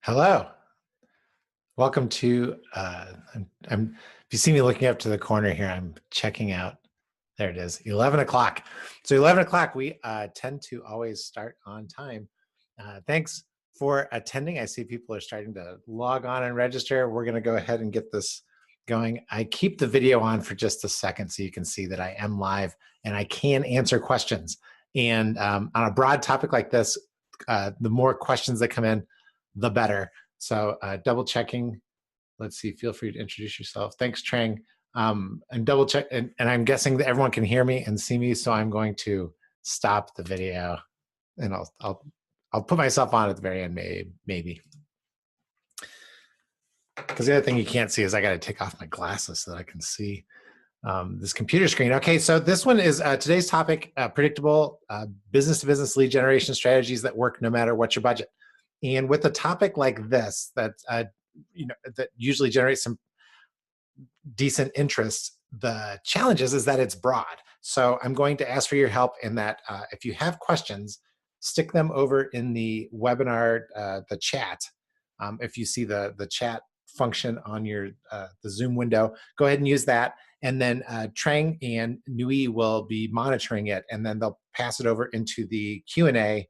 Hello. Welcome to, if you see me looking up to the corner here, I'm checking out, there it is, 11 o'clock. So 11 o'clock, we tend to always start on time. Thanks for attending. I see people are starting to log on and register. We're gonna go ahead and get this going. I keep the video on for just a second so you can see that I am live and I can answer questions. And on a broad topic like this, the more questions that come in, the better. So double checking. Let's see, feel free to introduce yourself. Thanks, Trang. And double check, and I'm guessing that everyone can hear me and see me, so I'm going to stop the video and I'll put myself on at the very end, maybe. Because the other thing you can't see is I got to take off my glasses so that I can see this computer screen. Okay, so this one is today's topic, predictable business-to-business lead generation strategies that work no matter what your budget. And with a topic like this, that that usually generates some decent interest, the challenge is that it's broad. So I'm going to ask for your help in that if you have questions, stick them over in the webinar, the chat. If you see the chat function on your the Zoom window, go ahead and use that. And then Trang and Nui will be monitoring it, and then they'll pass it over into the Q&A,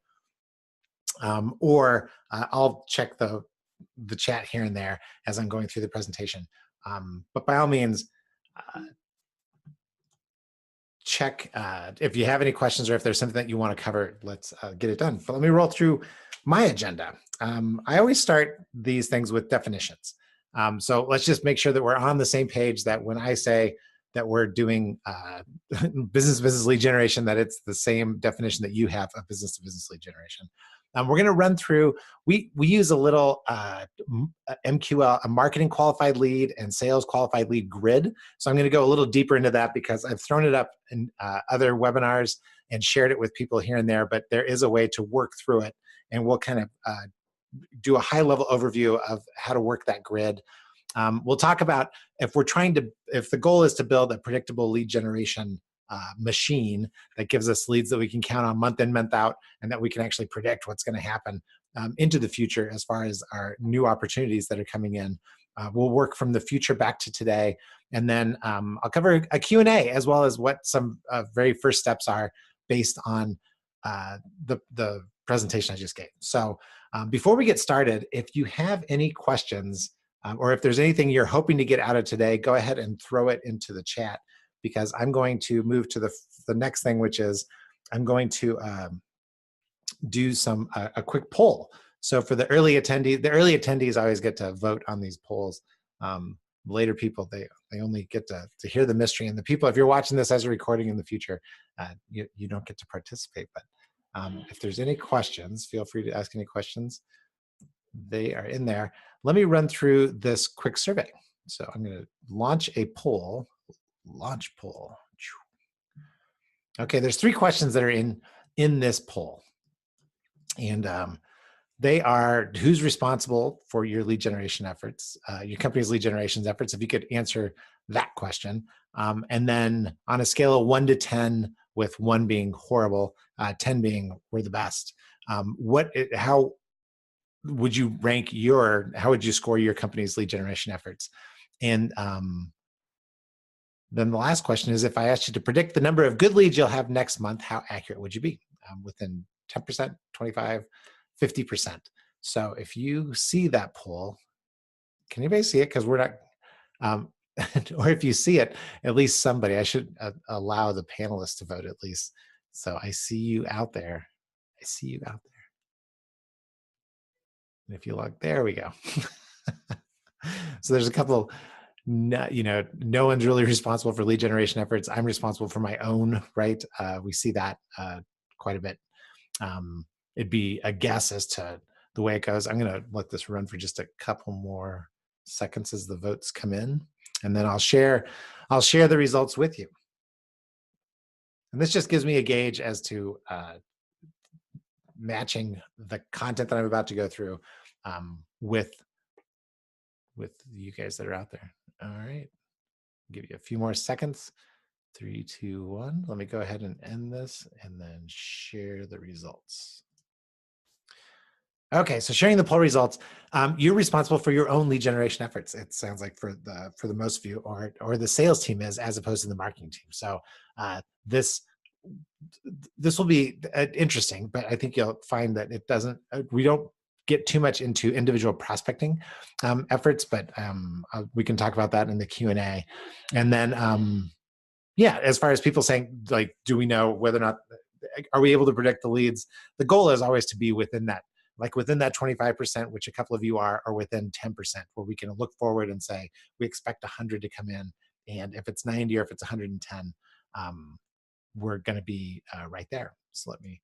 or I'll check the chat here and there as I'm going through the presentation. But by all means, check if you have any questions or if there's something that you want to cover, let's get it done. But let me roll through my agenda. I always start these things with definitions. So let's just make sure that we're on the same page, that when I say that we're doing business-to-business lead generation, that it's the same definition that you have of business-to-business lead generation. We're going to run through, we use a little MQL, a marketing qualified lead and sales qualified lead grid. So I'm going to go a little deeper into that because I've thrown it up in other webinars and shared it with people here and there, but there is a way to work through it. And we'll kind of do a high level overview of how to work that grid. We'll talk about if the goal is to build a predictable lead generation machine that gives us leads that we can count on month in, month out, and that we can actually predict what's going to happen into the future as far as our new opportunities that are coming in. We'll work from the future back to today. And then I'll cover a Q&A as well as what some very first steps are based on the presentation I just gave. So before we get started, if you have any questions or if there's anything you're hoping to get out of today, go ahead and throw it into the chat, because I'm going to move to the next thing, which is I'm going to do a quick poll. So for the early attendees always get to vote on these polls. Later people, they only get to hear the mystery. And the people, if you're watching this as a recording in the future, you don't get to participate. But if there's any questions, feel free to ask any questions. They are in there. Let me run through this quick survey. So I'm going to launch a poll. Launch poll. Okay, there's 3 questions that are in this poll. And they are, who's responsible for your lead generation efforts, your company's lead generation efforts, if you could answer that question. And then on a scale of 1 to 10, with 1 being horrible, 10 being we're the best, how would you rank how would you score your company's lead generation efforts? And then the last question is, if I asked you to predict the number of good leads you'll have next month, how accurate would you be? Within 10%, 25, 50%. So if you see that poll, can anybody see it? Because we're not, or if you see it, at least somebody, I should allow the panelists to vote at least. So I see you out there. I see you out there. And if you look, there we go. So there's a couple, no one's really responsible for lead generation efforts. I'm responsible for my own, right? We see that quite a bit. It'd be a guess as to the way it goes. I'm going to let this run for just a couple more seconds as the votes come in, and then I'll share the results with you. And this just gives me a gauge as to matching the content that I'm about to go through with you guys that are out there. All right, give you a few more seconds. 3, 2, 1. Let me go ahead and end this and then share the results. Okay, so sharing the poll results, you're responsible for your own lead generation efforts. It sounds like for the most of you, or the sales team is, as opposed to the marketing team. So this this will be interesting, but I think you'll find that it doesn't. We don't get too much into individual prospecting efforts, but we can talk about that in the Q&A. And then, yeah, as far as people saying, like, do we know whether or not, are we able to predict the leads? The goal is always to be within that, like within that 25%, which a couple of you are, or within 10%, where we can look forward and say, we expect 100 to come in. And if it's 90 or if it's 110, we're going to be right there. So let me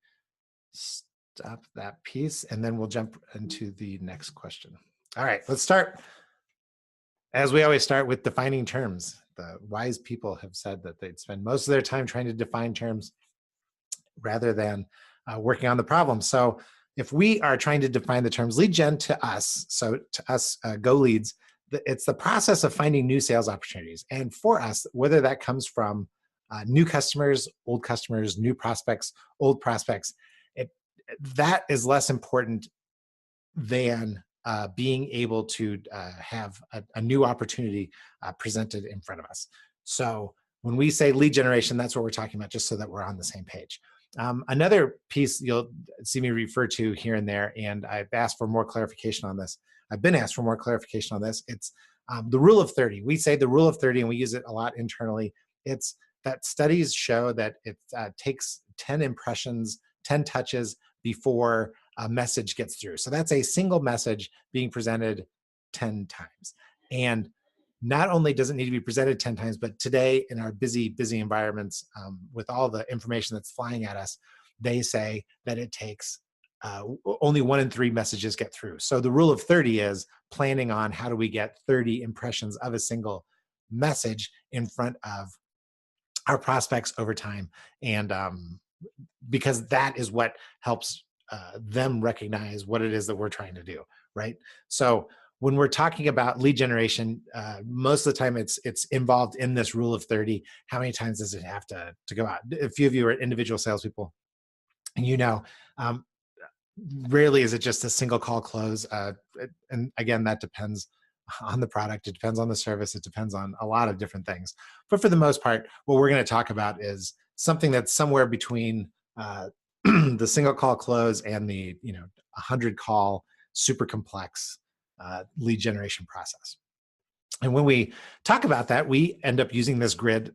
stop that piece, and then we'll jump into the next question. All right, let's start, as we always start, with defining terms. The wise people have said that they'd spend most of their time trying to define terms rather than working on the problem. So if we are trying to define the terms, lead gen to us, so to us, GoLeads, it's the process of finding new sales opportunities. And for us, whether that comes from new customers, new prospects, old prospects, that is less important than being able to have a new opportunity presented in front of us. So when we say lead generation, that's what we're talking about, just so that we're on the same page. Another piece you'll see me refer to here and there, and I've asked for more clarification on this. I've been asked for more clarification on this. It's the rule of 30. We say the rule of 30, and we use it a lot internally. It's that studies show that it takes 10 impressions, 10 touches before a message gets through. So that's a single message being presented 10 times. And not only does it need to be presented 10 times, but today in our busy environments, with all the information that's flying at us, they say that it takes only 1 in 3 messages get through. So the rule of 30 is planning on how do we get 30 impressions of a single message in front of our prospects over time. And because that is what helps them recognize what it is that we're trying to do, right? So when we're talking about lead generation, most of the time it's involved in this rule of 30. How many times does it have to go out? A few of you are individual salespeople, and rarely is it just a single call close. And again, that depends on the product. It depends on the service. It depends on a lot of different things. But for the most part, what we're going to talk about is something that's somewhere between the single call close and the 100 call super complex lead generation process. And when we talk about that, we end up using this grid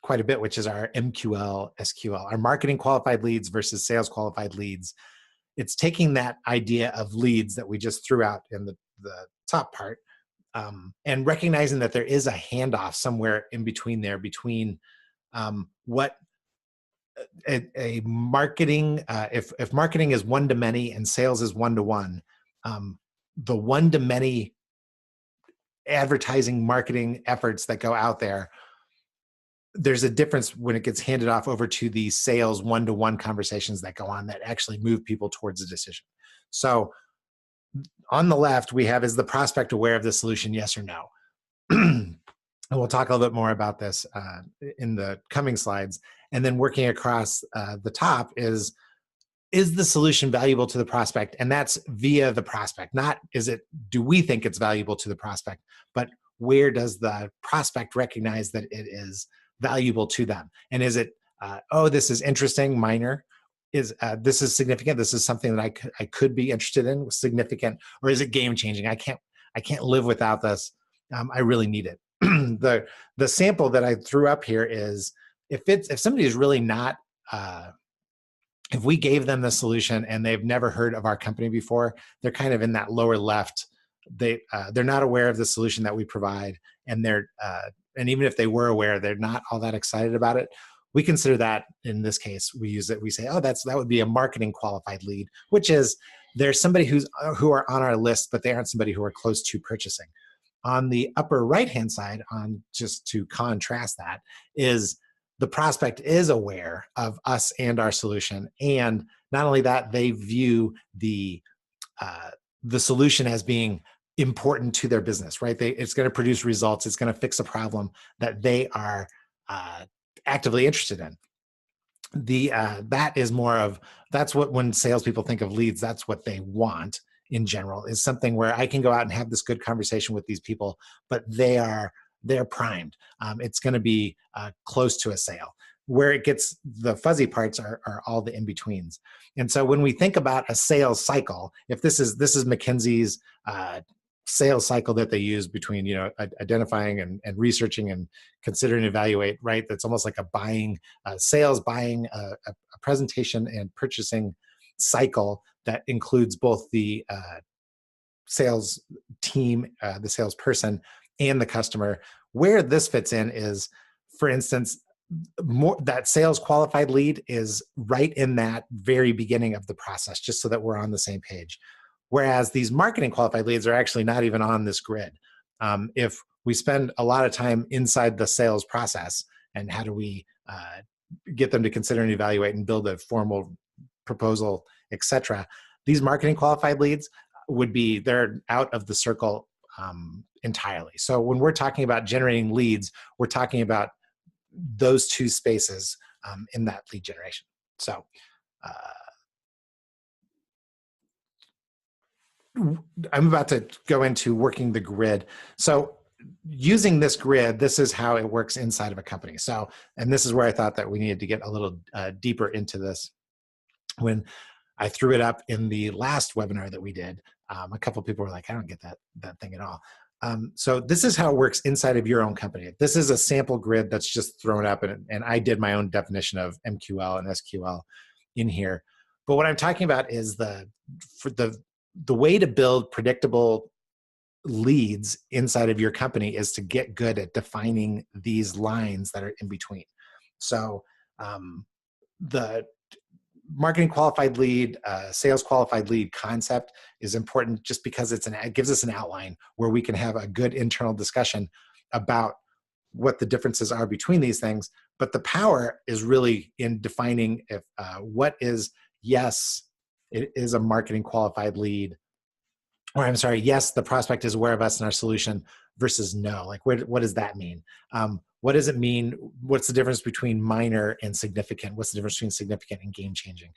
quite a bit, which is our MQL SQL, our marketing qualified leads versus sales qualified leads. It's taking that idea of leads that we just threw out in the top part, and recognizing that there is a handoff somewhere in between there, between what a marketing, if marketing is one to many and sales is one to one, the one to many advertising marketing efforts that go out there, there's a difference when it gets handed off over to the sales one-to-one conversations that go on that actually move people towards a decision. So on the left, we have, is the prospect aware of the solution, yes or no? And we'll talk a little bit more about this in the coming slides. And then working across the top is the solution valuable to the prospect? And that's via the prospect. Not do we think it's valuable to the prospect, but where does the prospect recognize that it is valuable to them? And is it, oh, this is interesting, minor? This is significant? This is something that I could be interested in, significant? Or is it game changing? I can't live without this. I really need it. The sample that I threw up here is, if somebody is really not, if we gave them the solution and they've never heard of our company before, they're kind of in that lower left. They're not aware of the solution that we provide, and and even if they were aware, they're not all that excited about it. We consider that, in this case, we use it. We say, oh, that would be a marketing qualified lead, which is there's somebody who are on our list, but they aren't somebody who are close to purchasing. On the upper right-hand side, just to contrast that, is the prospect is aware of us and our solution. And not only that, they view the solution as being important to their business, right? It's going to produce results. It's going to fix a problem that they are actively interested in. that is more of, that's what, when salespeople think of leads, that's what they want in general, is something where I can go out and have this good conversation with these people, but they're primed. It's going to be close to a sale. Where it gets, the fuzzy parts are all the in betweens. And so when we think about a sales cycle, if this is McKinsey's sales cycle that they use between, identifying and researching and considering, evaluate, right? That's almost like a buying, sales, buying, a presentation and purchasing cycle that includes both the sales team, the salesperson, and the customer. Where this fits in is, for instance, more, that sales qualified lead is right in that very beginning of the process, just so that we're on the same page. Whereas these marketing qualified leads are actually not even on this grid. If we spend a lot of time inside the sales process, and how do we get them to consider and evaluate and build a formal proposal, etc., these marketing qualified leads they're out of the circle entirely. So when we're talking about generating leads, we're talking about those two spaces in that lead generation. So I'm about to go into working the grid. So using this grid, this is how it works inside of a company. So, and this is where I thought that we needed to get a little deeper into this. When I threw it up in the last webinar that we did, a couple of people were like, I don't get that thing at all. So this is how it works inside of your own company. This is a sample grid that's just thrown up, and I did my own definition of MQL and SQL in here. But what I'm talking about is the way to build predictable leads inside of your company is to get good at defining these lines that are in between. So the marketing qualified lead, sales qualified lead concept is important, just because it gives us an outline where we can have a good internal discussion about what the differences are between these things. But the power is really in defining if what is, yes, it is a marketing qualified lead, or I'm sorry, yes, the prospect is aware of us and our solution, versus no. Like, what does that mean? What does it mean? What's the difference between minor and significant? What's the difference between significant and game changing?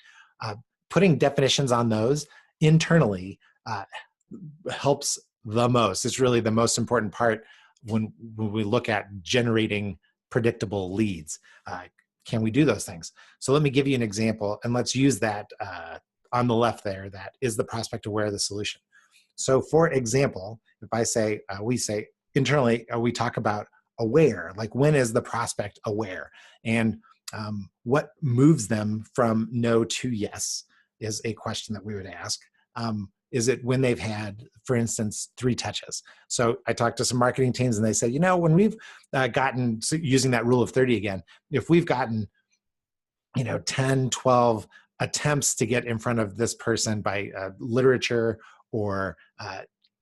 Putting definitions on those internally helps the most. It's really the most important part when we look at generating predictable leads. Can we do those things? So let me give you an example, and let's use that on the left there. That is the prospect aware of the solution. So for example, if I say, we say internally, we talk about aware, like when is the prospect aware? And what moves them from no to yes is a question that we would ask. Is it when they've had, for instance, 3 touches? So I talked to some marketing teams and they said, when we've gotten, so using that rule of 30 again, if we've gotten, 10, 12 attempts to get in front of this person by literature or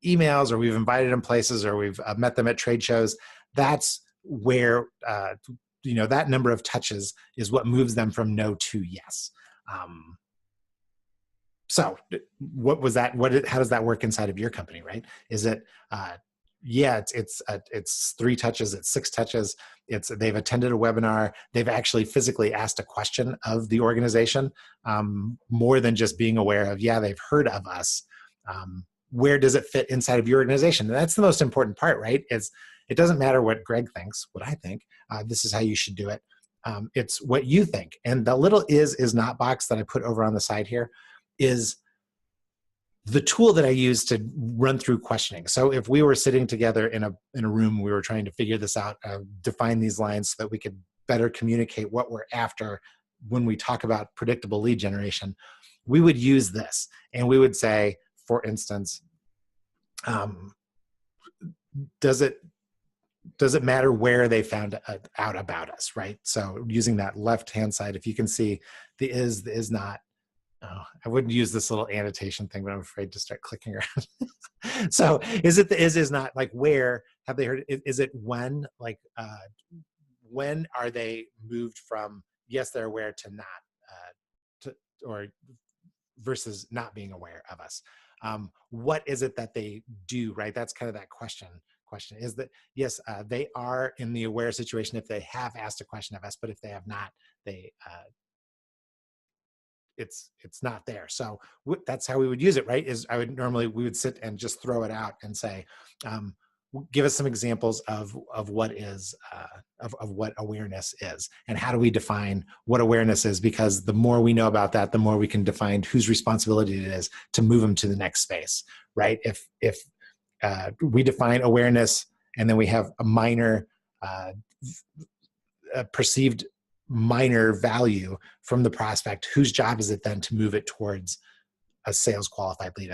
emails, or we've invited them places, or we've met them at trade shows, that's where, that number of touches is what moves them from no to yes. So what was that? How does that work inside of your company, right? Is it, it's 3 touches, it's 6 touches, they've attended a webinar, they've actually physically asked a question of the organization, more than just being aware of, they've heard of us. Where does it fit inside of your organization? And that's the most important part, right? It doesn't matter what Greg thinks, what I think, this is how you should do it. It's what you think. And the little is not box that I put over on the side here is the tool that I use to run through questioning. So if we were sitting together in a room, we were trying to figure this out, define these lines so that we could better communicate what we're after when we talk about predictable lead generation, we would use this. And we would say, for instance, does it matter where they found out about us, right? So using that left-hand side, if you can see the is not, I wouldn't use this little annotation thing, but I'm afraid to start clicking around. So is it the is not, like where have they heard it? Is it when, like when are they moved from yes, they're aware to not, or versus not being aware of us? What is it that they do, right? That's kind of that question is that, yes, they are in the aware situation if they have asked a question of us, but if they have not, they it's not there. So that's how we would use it, right? Is we would sit and just throw it out and say, give us some examples of what is of what awareness is, and how do we define what awareness is? Because the more we know about that, the more we can define whose responsibility it is to move them to the next space, right? If we define awareness and then we have a minor perceived minor value from the prospect, whose job is it then to move it towards a sales qualified lead,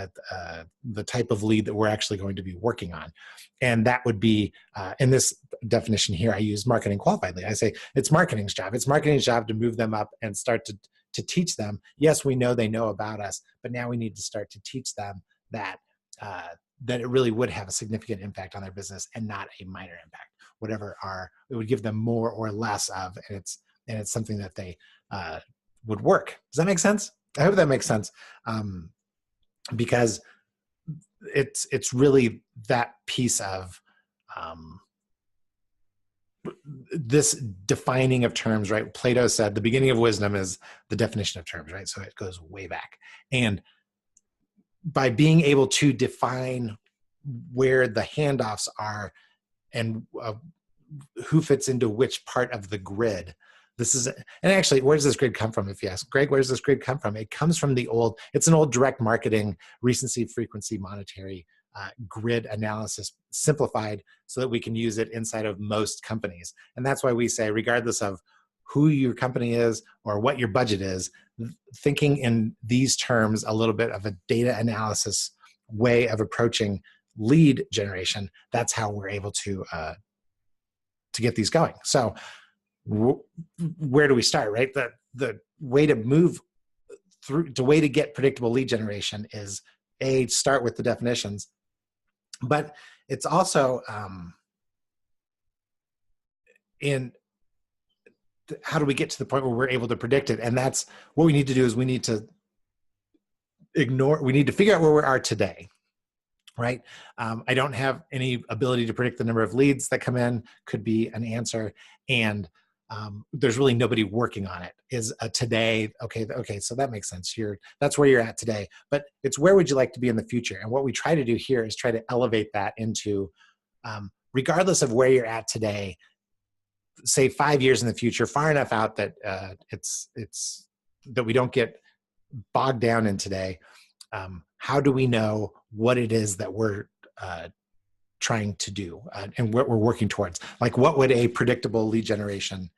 the type of lead that we're actually going to be working on? And that would be, in this definition here, I use marketing qualified lead. I say it's marketing's job. It's marketing's job to move them up and start to teach them. Yes, we know they know about us, but now we need to start to teach them that that it really would have a significant impact on their business and not a minor impact. Whatever it would give them more or less of, and it's something that they would work. Does that make sense? I hope that makes sense, because it's really that piece of this defining of terms, right? Plato said the beginning of wisdom is the definition of terms, right? So it goes way back. And by being able to define where the handoffs are and who fits into which part of the grid, and actually, where does this grid come from? If you ask, Greg, where does this grid come from? It comes from it's an old direct marketing, recency, frequency, monetary grid analysis, simplified so that we can use it inside of most companies. And that's why we say, regardless of who your company is or what your budget is, thinking in these terms, a little bit of a data analysis way of approaching lead generation, that's how we're able to get these going. So where do we start, right? The way to move through, the way to get predictable lead generation is start with the definitions, but it's also how do we get to the point where we're able to predict it? And that's what we need to do. Is we need to figure out where we are today, right? I don't have any ability to predict the number of leads that come in, could be an answer. And there's really nobody working on it. Is today, okay, so that makes sense. That's where you're at today, but it's where would you like to be in the future? And what we try to do here is try to elevate that into, regardless of where you're at today, say 5 years in the future, far enough out that it's that we don't get bogged down in today. How do we know what it is that we're trying to do and what we're working towards? Like, what would a predictable lead generation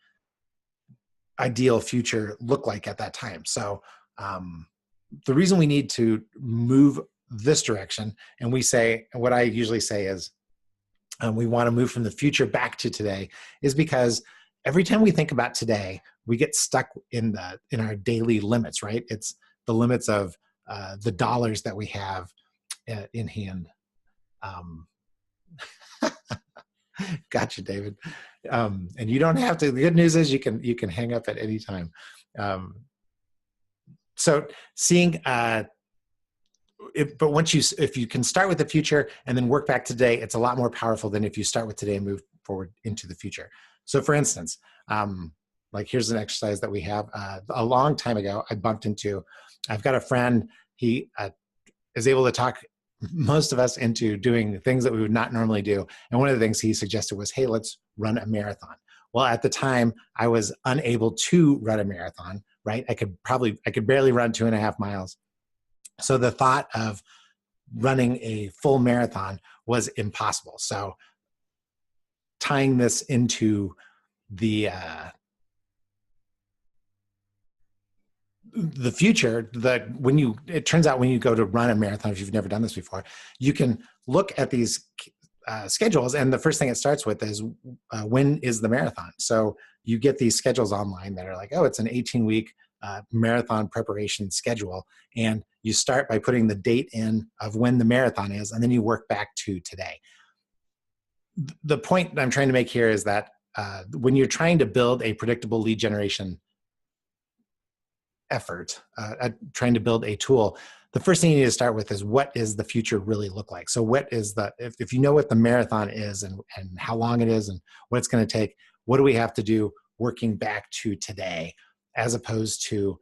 ideal future look like at that time? So the reason we need to move this direction, and what I usually say is we want to move from the future back to today, is because every time we think about today, we get stuck in our daily limits, right? It's the limits of the dollars that we have in hand. Gotcha, David. And you don't have to. The good news is you can hang up at any time. So seeing, but if you can start with the future and then work back today, it's a lot more powerful than if you start with today and move forward into the future. So for instance, like here's an exercise that we have. A long time ago, I've got a friend, he is able to talk most of us into doing things that we would not normally do. And one of the things he suggested was, hey, let's run a marathon. Well, at the time, I was unable to run a marathon, right? I could barely run 2.5 miles. So the thought of running a full marathon was impossible. So tying this into the future, it turns out when you go to run a marathon, if you've never done this before, you can look at these schedules, and the first thing it starts with is when is the marathon? So you get these schedules online that are like, oh, it's an 18-week marathon preparation schedule, and you start by putting the date in of when the marathon is, and then you work back to today. The point I'm trying to make here is that when you're trying to build a predictable lead generation effort, trying to build a tool, the first thing you need to start with is, what is the future really look like? So what is if you know what the marathon is and how long it is and what it's going to take, what do we have to do working back to today, as opposed to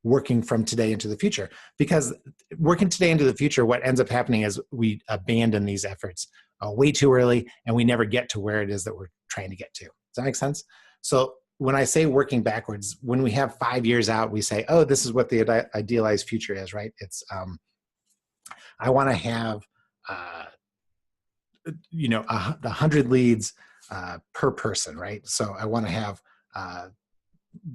working from today into the future. Because working today into the future, what ends up happening is we abandon these efforts way too early, and we never get to where it is that we're trying to get to. Does that make sense? So when I say working backwards, when we have 5 years out, we say, oh, this is what the idealized future is, right? It's, I want to have, the 100 leads per person, right? So I want to have,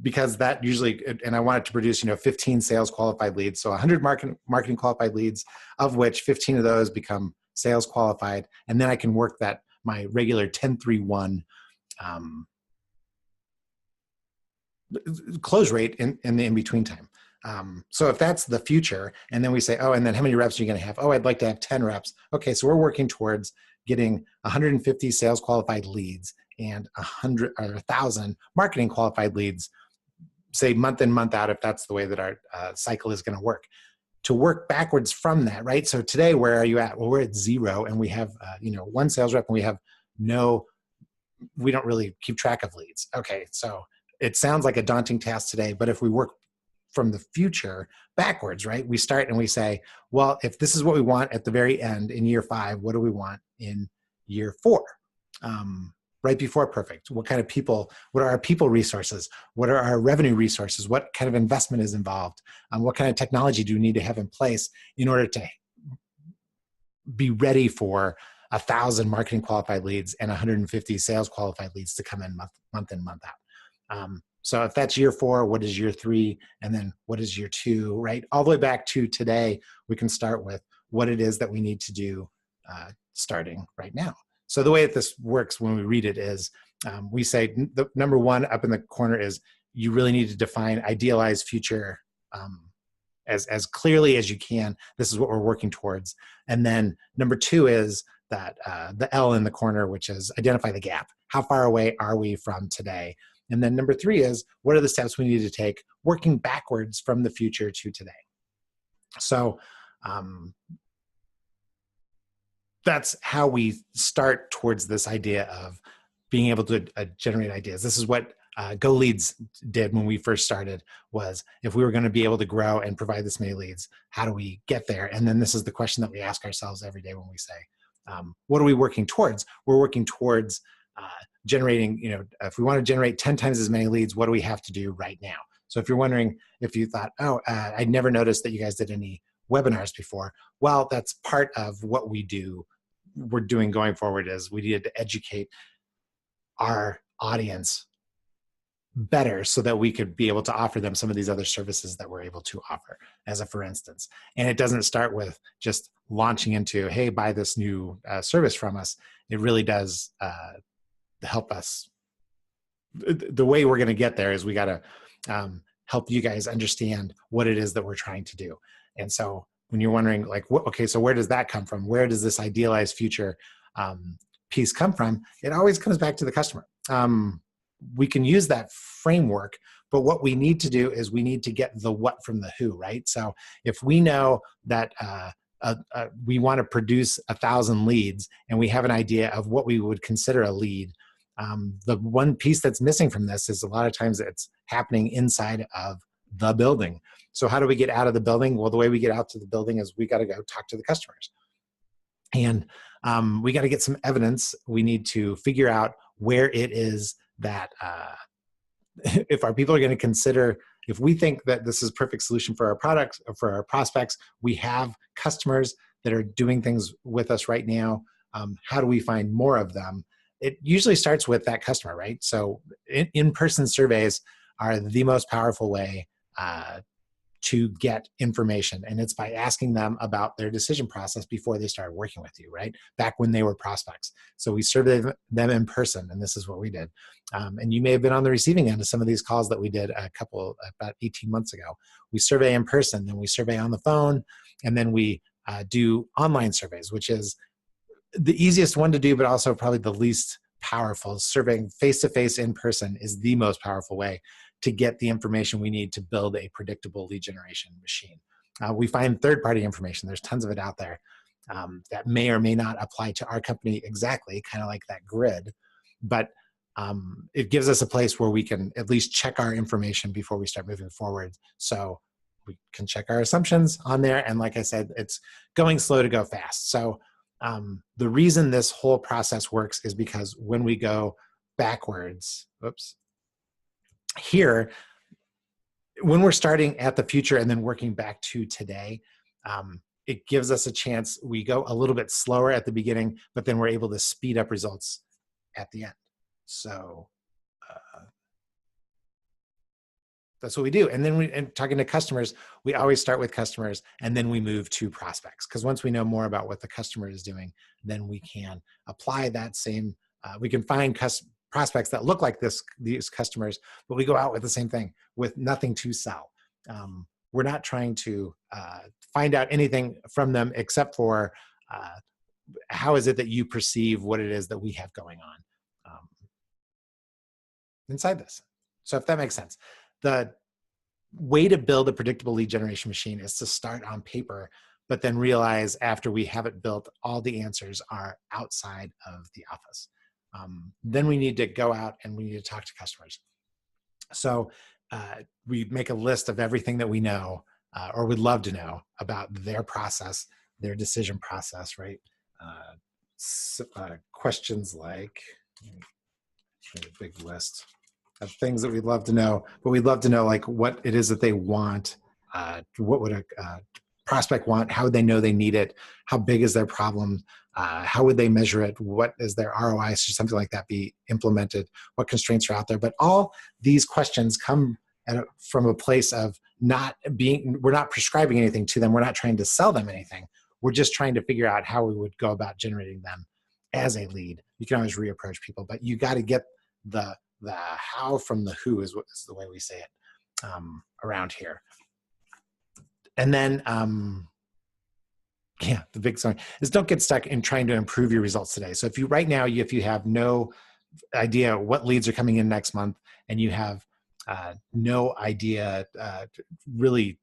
because that usually, and I want it to produce, 15 sales qualified leads. So 100 marketing qualified leads, of which 15 of those become sales qualified. And then I can work my regular 10-3-1 close rate in the in-between time. So if that's the future, and then we say, oh, and then how many reps are you going to have? Oh, I'd like to have 10 reps. Okay, so we're working towards getting 150 sales qualified leads and 100 or 1,000 marketing qualified leads, say month in, month out, if that's the way that our cycle is going to work. To work backwards from that, right? So today, where are you at? Well, we're at 0, and we have one sales rep, and we don't really keep track of leads. Okay, so it sounds like a daunting task today, but if we work from the future backwards, right? We start and we say, well, if this is what we want at the very end in year 5, what do we want in year 4? Right before perfect. What kind of people, what are our people resources? What are our revenue resources? What kind of investment is involved? What kind of technology do we need to have in place in order to be ready for 1,000 marketing qualified leads and 150 sales qualified leads to come in month in, month out? So if that's year 4, what is year 3? And then what is year 2, right? All the way back to today, we can start with what it is that we need to do starting right now. So the way that this works when we read it is we say the number 1 up in the corner is you really need to define idealized future as clearly as you can. This is what we're working towards. And then number 2 is that the L in the corner, which is identify the gap. How far away are we from today? And then number 3 is, what are the steps we need to take working backwards from the future to today? So that's how we start towards this idea of being able to generate ideas. This is what GoLeads did when we first started, was if we were going to be able to grow and provide this many leads, how do we get there? And then this is the question that we ask ourselves every day when we say, what are we working towards? We're working towards generating, if we want to generate 10 times as many leads, what do we have to do right now? So if you're wondering, if you thought, I never noticed that you guys did any webinars before, well, that's part of what we're doing going forward, is we needed to educate our audience better so that we could be able to offer them some of these other services that we're able to offer, as a for instance. And it doesn't start with just launching into, hey, buy this new service from us. It really does help us. The way we're going to get there is we got to help you guys understand what it is that we're trying to do. And so when you're wondering, like, okay, so where does that come from? Where does this idealized future piece come from? It always comes back to the customer. We can use that framework, but what we need to do is we need to get the what from the who, right? So if we know that we want to produce 1,000 leads, and we have an idea of what we would consider a lead, the one piece that's missing from this is a lot of times it's happening inside of the building. So how do we get out of the building? Well, the way we get out to the building is we got to go talk to the customers. And we got to get some evidence. We need to figure out where it is that if our people are going to consider, if we think that this is a perfect solution for our products or for our prospects, we have customers that are doing things with us right now. How do we find more of them? It usually starts with that customer, right? So in-person surveys are the most powerful way to get information. And it's by asking them about their decision process before they started working with you, right? Back when they were prospects. So we surveyed them in person, and this is what we did. And you may have been on the receiving end of some of these calls that we did about 18 months ago. We survey in person, then we survey on the phone, and then we do online surveys, which is the easiest one to do, but also probably the least powerful. Surveying face-to-face in person is the most powerful way to get the information we need to build a predictable lead generation machine. We find third-party information. There's tons of it out there that may or may not apply to our company exactly, kind of like that grid, but it gives us a place where we can at least check our information before we start moving forward. So we can check our assumptions on there. And like I said, it's going slow to go fast. So the reason this whole process works is because when we go backwards, oops, here, when we're starting at the future and then working back to today, it gives us a chance. We go a little bit slower at the beginning, but then we're able to speed up results at the end. So that's what we do. And then and talking to customers, we always start with customers and then we move to prospects. Because once we know more about what the customer is doing, then we can apply that same, we can find prospects that look like these customers, but we go out with the same thing with nothing to sell. We're not trying to find out anything from them except for how is it that you perceive what it is that we have going on inside this. So if that makes sense. The way to build a predictable lead generation machine is to start on paper, but then realize after we have it built, all the answers are outside of the office. Then we need to go out and we need to talk to customers. So we make a list of everything that we know or would love to know about their process, their decision process, right? Questions like, a big list of things that we'd love to know, but we'd love to know like what it is that they want, what would a prospect want, how would they know they need it, how big is their problem, how would they measure it, what is their ROI, should something like that be implemented, what constraints are out there. But all these questions come from a place of we're not prescribing anything to them, we're not trying to sell them anything, we're just trying to figure out how we would go about generating them as a lead. You can always reapproach people, but you got to get the how from the who is the way we say it around here. And then, the big song is don't get stuck in trying to improve your results today. So if you have no idea what leads are coming in next month and you have no idea, really,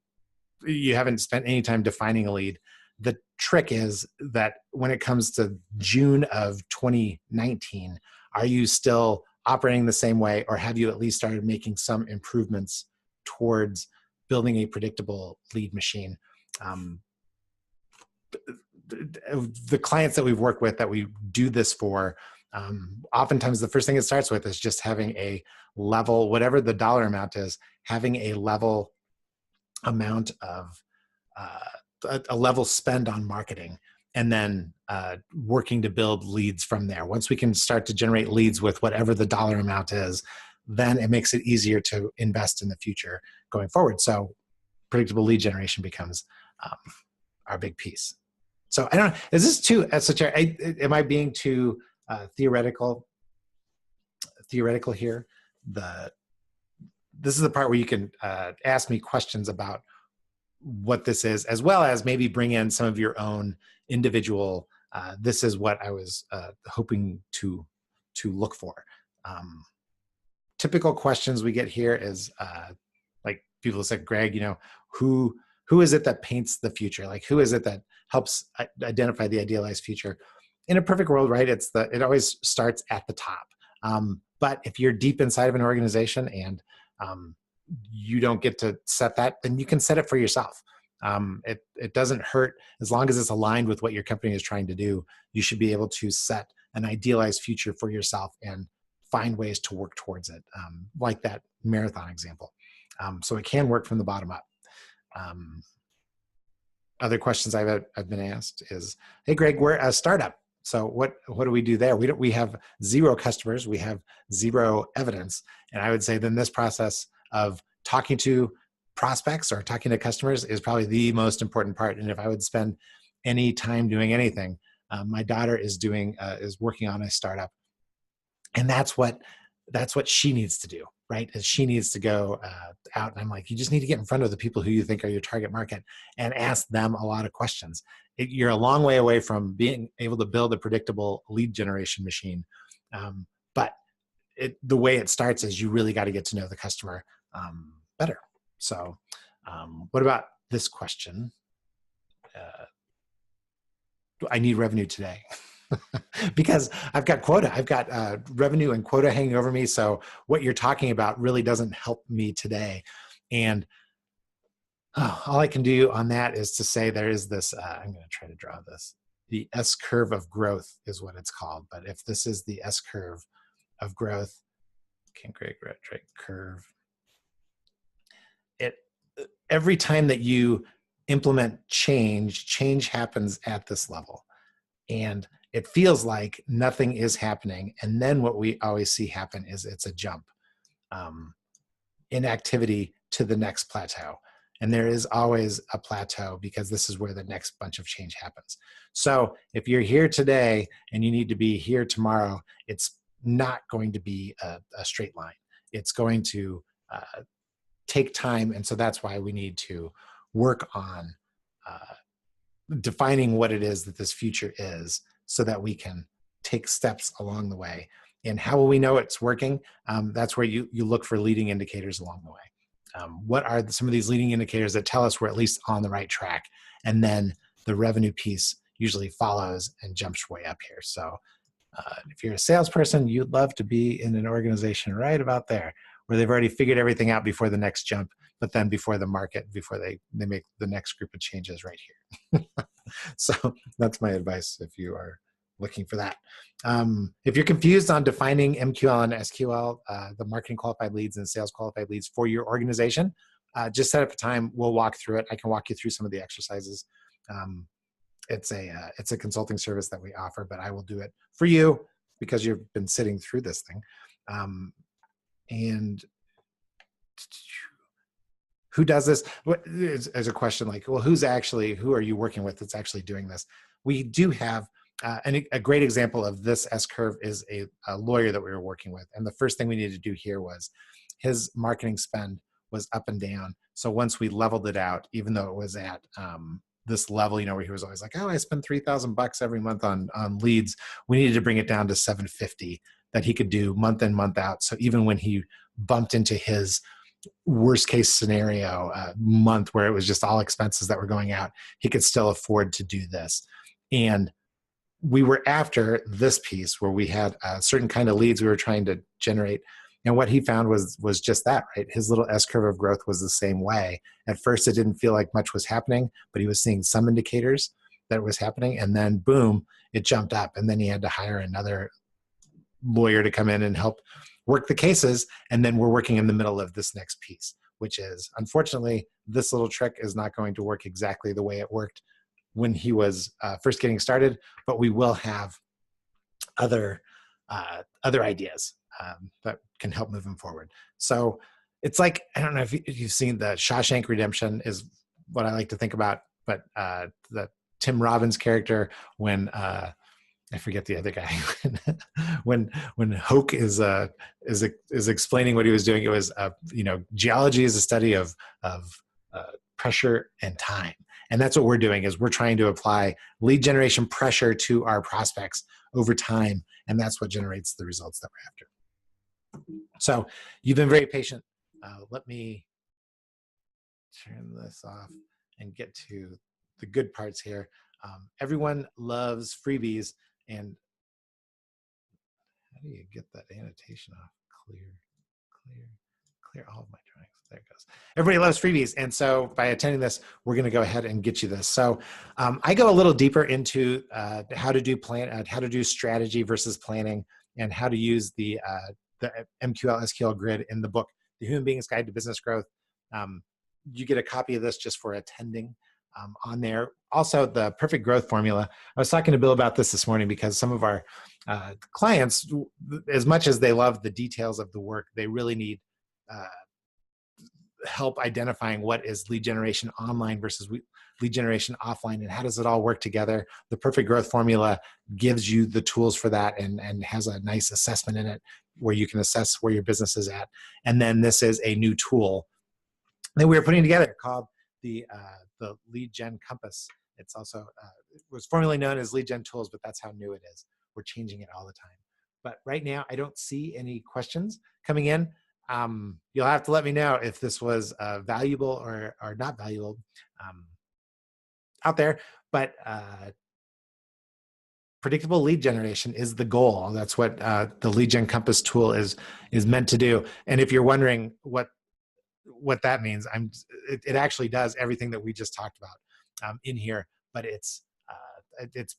you haven't spent any time defining a lead, the trick is that when it comes to June of 2019, are you still operating the same way, or have you at least started making some improvements towards building a predictable lead machine? The clients that we've worked with that we do this for, oftentimes the first thing it starts with is just having a level, whatever the dollar amount is, having a level amount of a level spend on marketing, and then working to build leads from there. Once we can start to generate leads with whatever the dollar amount is, then it makes it easier to invest in the future going forward. So predictable lead generation becomes our big piece. So I don't know, is this too esoteric? Am I being too theoretical here? This is the part where you can ask me questions about what this is, as well as maybe bring in some of your own individual, this is what I was hoping to look for. Typical questions we get here is like people say, Greg, who is it that paints the future? Like, who is it that helps identify the idealized future? In a perfect world, right, it always starts at the top. But if you're deep inside of an organization and you don't get to set that, then you can set it for yourself. It doesn't hurt as long as it's aligned with what your company is trying to do. You should be able to set an idealized future for yourself and find ways to work towards it, like that marathon example. So it can work from the bottom up. Other questions I've been asked is, hey, Greg, we're a startup. So what do we do there? We have 0 customers. We have 0 evidence. And I would say then this process of talking to prospects or talking to customers is probably the most important part. And if I would spend any time doing anything, my daughter is working on a startup, and that's what she needs to do, right? Is she needs to go out, and I'm like, you just need to get in front of the people who you think are your target market and ask them a lot of questions. You're a long way away from being able to build a predictable lead generation machine, but the way it starts is you really got to get to know the customer better. So what about this question? I need revenue today. Because I've got quota, I've got revenue and quota hanging over me. So what you're talking about really doesn't help me today. And Oh, all I can do on that is to say there is this, I'm going to try to draw this. The S curve of growth is what it's called. But if this is the S curve of growth, can't create curve. It every time that you implement change happens at this level. And it feels like nothing is happening. And then what we always see happen is it's a jump in activity to the next plateau. And there is always a plateau because this is where the next bunch of change happens. So if you're here today and you need to be here tomorrow, it's not going to be a straight line. It's going to take time. And so that's why we need to work on defining what it is that this future is so that we can take steps along the way. And how will we know it's working? That's where you look for leading indicators along the way. What are some of these leading indicators that tell us we're at least on the right track? And then the revenue piece usually follows and jumps way up here. So if you're a salesperson, you'd love to be in an organization right about there where they've already figured everything out before the next jump, but then before the market, before they make the next group of changes right here. So that's my advice if you are looking for that. If you're confused on defining MQL and SQL, the marketing qualified leads and sales qualified leads for your organization, just set up a time. We'll walk through it. I can walk you through some of the exercises. It's a consulting service that we offer, but I will do it for you because you've been sitting through this thing. And who does this? There's a question like, well, who are you working with that's actually doing this? We do have a great example of this S curve is a lawyer that we were working with. And the first thing we needed to do here was his marketing spend was up and down. So once we leveled it out, even though it was at this level, where he was always like, oh, I spend $3,000 every month on leads, we needed to bring it down to $750 that he could do month in, month out. So even when he bumped into his worst case scenario month where it was just all expenses that were going out, he could still afford to do this. And we were after this piece where we had a certain kind of leads we were trying to generate. And what he found was just that, right? His little S curve of growth was the same way. At first, it didn't feel like much was happening, but he was seeing some indicators that it was happening. And then boom, it jumped up. And then he had to hire another lawyer to come in and help work the cases. And then we're working in the middle of this next piece, which is, unfortunately, this little trick is not going to work exactly the way it worked when he was first getting started, but we will have other ideas that can help move him forward. So it's like, I don't know if you've seen the Shawshank Redemption is what I like to think about, but the Tim Robbins character when I forget the other guy when Hoke is explaining what he was doing. It was geology is a study of pressure and time. And that's what we're doing is we're trying to apply lead generation pressure to our prospects over time. And that's what generates the results that we're after. So you've been very patient. Let me turn this off and get to the good parts here. Everyone loves freebies. And how do you get that annotation off? Clear all of my drawings. There it goes. Everybody loves freebies. And so by attending this, we're going to go ahead and get you this. So I go a little deeper into how to do strategy versus planning and how to use the MQL SQL grid in the book, The Human Being's Guide to Business Growth. You get a copy of this just for attending on there. Also, the perfect growth formula. I was talking to Bill about this morning because some of our clients, as much as they love the details of the work, they really need help identifying what is lead generation online versus lead generation offline and how does it all work together. The perfect growth formula gives you the tools for that and has a nice assessment in it where you can assess where your business is at. And then this is a new tool that we're putting together called the Lead Gen Compass. It's also, it was formerly known as Lead Gen Tools, but that's how new it is. We're changing it all the time. But right now, I don't see any questions coming in. You'll have to let me know if this was valuable or not valuable out there. But predictable lead generation is the goal. That's what the Lead Gen Compass tool is meant to do. And if you're wondering what what that means. It actually does everything that we just talked about in here, but it's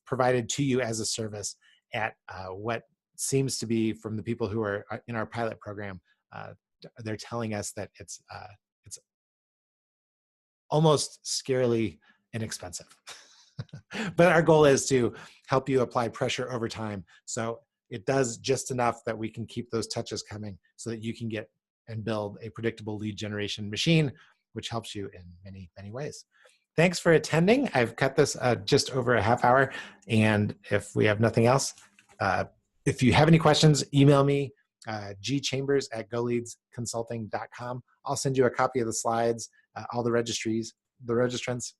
provided to you as a service at what seems to be, from the people who are in our pilot program, they're telling us that it's almost scarily inexpensive. But our goal is to help you apply pressure over time. So it does just enough that we can keep those touches coming so that you can get and build a predictable lead generation machine, which helps you in many, many ways. Thanks for attending. I've cut this just over a half hour. And if we have nothing else, if you have any questions, email me, gchambers@goleadsconsulting.com. I'll send you a copy of the slides, all the registrants,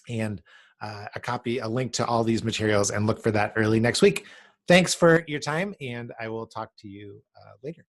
and a link to all these materials, and look for that early next week. Thanks for your time, and I will talk to you later.